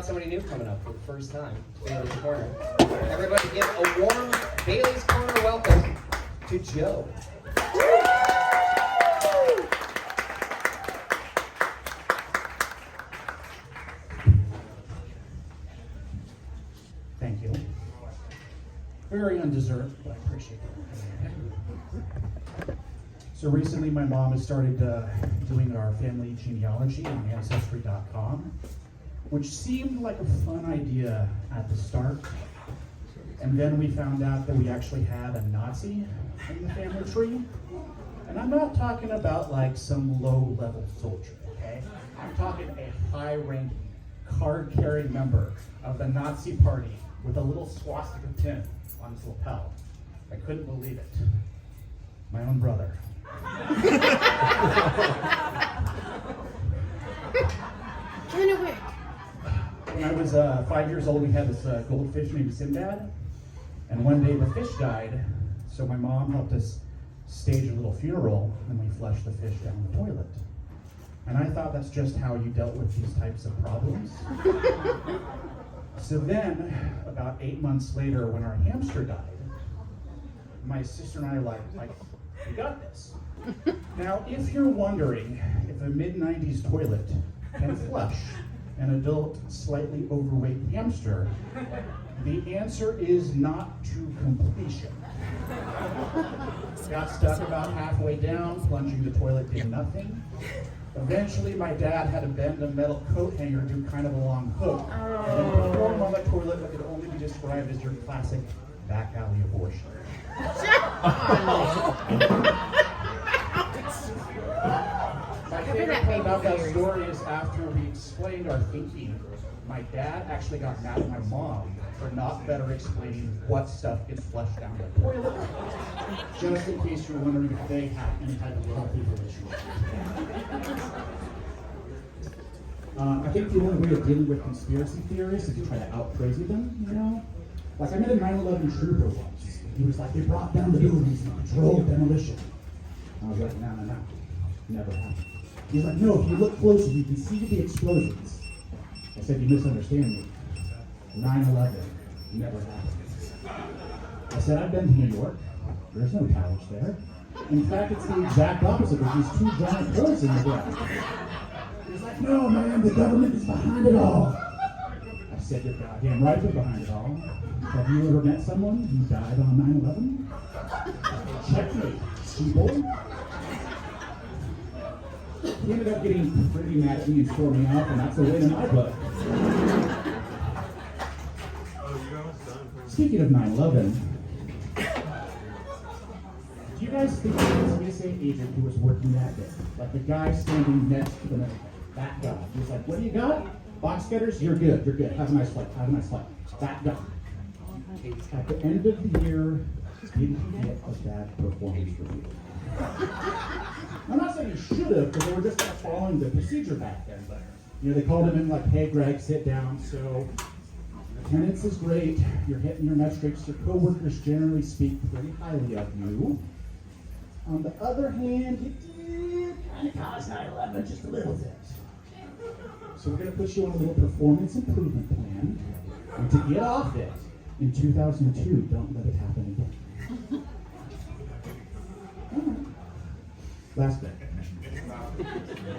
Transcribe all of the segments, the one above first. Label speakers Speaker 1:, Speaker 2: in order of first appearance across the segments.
Speaker 1: Somebody new coming up for the first time. Bailey's Corner. Everybody give a warm Bailey's Corner welcome to Joe.
Speaker 2: Thank you. Very undeserved, but I appreciate it. So recently my mom has started doing our family genealogy on Ancestry.com, which seemed like a fun idea at the start. And then we found out that we actually had a Nazi in the family tree. And I'm not talking about like some low-level soldier, okay? I'm talking a high-ranking, card-carrying member of the Nazi party with a little swastika pin on his lapel. I couldn't believe it. My own brother. When I was 5 years old, we had this goldfish named Sinbad, and one day the fish died, so my mom helped us stage a little funeral, and we flushed the fish down the toilet. And I thought that's just how you dealt with these types of problems. So then, about 8 months later, when our hamster died, my sister and I were like, we got this. Now, if you're wondering if a mid-90s toilet can flush an adult, slightly overweight hamster, the answer is not to completion. Got stuck about halfway down, plunging the toilet did nothing. Eventually, my dad had to bend a metal coat hanger do kind of a long hook, and then perform on the toilet what could only be described as your classic back alley abortion. My favorite part about that story is after we explained our thinking, my dad actually got mad at my mom for not better explaining what stuff gets flushed down the toilet, just in case you're wondering if they have any type of healthy relationship. I think the only way of dealing with conspiracy theorists is to try to out-crazy them, you know? Like I met a 9/11 trooper once. He was like, they brought down the buildings in controlled demolition. I was like, no, never happened. He's like, no, if you look closer, you can see the explosions. I said, you misunderstand me. 9/11 never happened. I said, I've been to New York. There's no towers there. In fact, it's the exact opposite. There's these two giant holes in the ground. He's like, no, man, the government is behind it all. I said, you're goddamn right, they're behind it all. Have you ever met someone who died on 9/11? Checkmate, people. He ended up getting pretty mad at me and storming off, and that's a win in my book. Speaking of 9/11, do you guys think there was an NSA agent who was working that day? Like the guy standing next to that guy. He was like, what do you got? Box cutters? You're good. Have a nice flight. That guy. At the end of the year, didn't he get a bad performance review? I'm not saying he should have, because they were just not following the procedure back then. But you know, they called him in like, hey, Greg, sit down. So attendance is great. You're hitting your metrics. Your coworkers generally speak pretty highly of you. On the other hand, you did kind of cause 9/11 just a little bit. So we're going to put you on a little performance improvement plan. And to get off it, in 2002, don't let it happen again. All right. Last bit.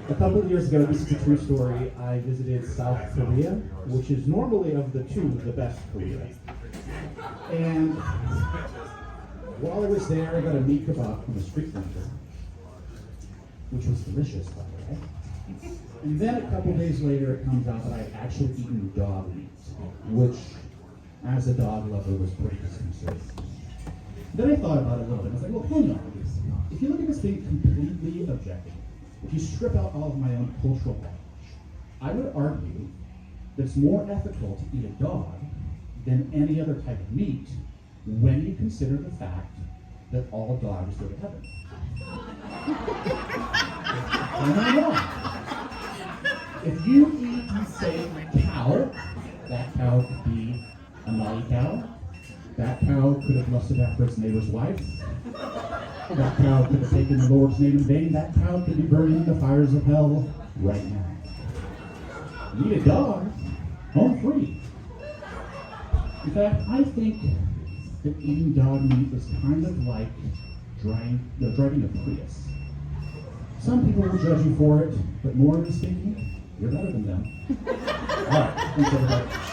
Speaker 2: A couple of years ago, this is a true story, I visited South Korea, which is normally of the two, the best Korea. And while I was there, I got a meat kebab from a street vendor, which was delicious, by the way. And then a couple days later, it comes out that I had actually eaten dog meat, which, as a dog lover, was pretty disconcerting. Then I thought about it a little bit. I was like, well, hang on. If you look at this thing completely objectively, if you strip out all of my own cultural baggage, I would argue that it's more ethical to eat a dog than any other type of meat when you consider the fact that all dogs go to heaven. Am I wrong? If you eat, say, a cow, that cow could be a naughty cow. That cow could have lusted after its neighbor's wife. That cow could have taken the Lord's name in vain. That cow could be burning in the fires of hell right now. You eat a dog, home free. In fact, I think that eating dog meat is kind of like driving a Prius. Some people will judge you for it, but morally speaking, you're better than them. All right, thanks everybody.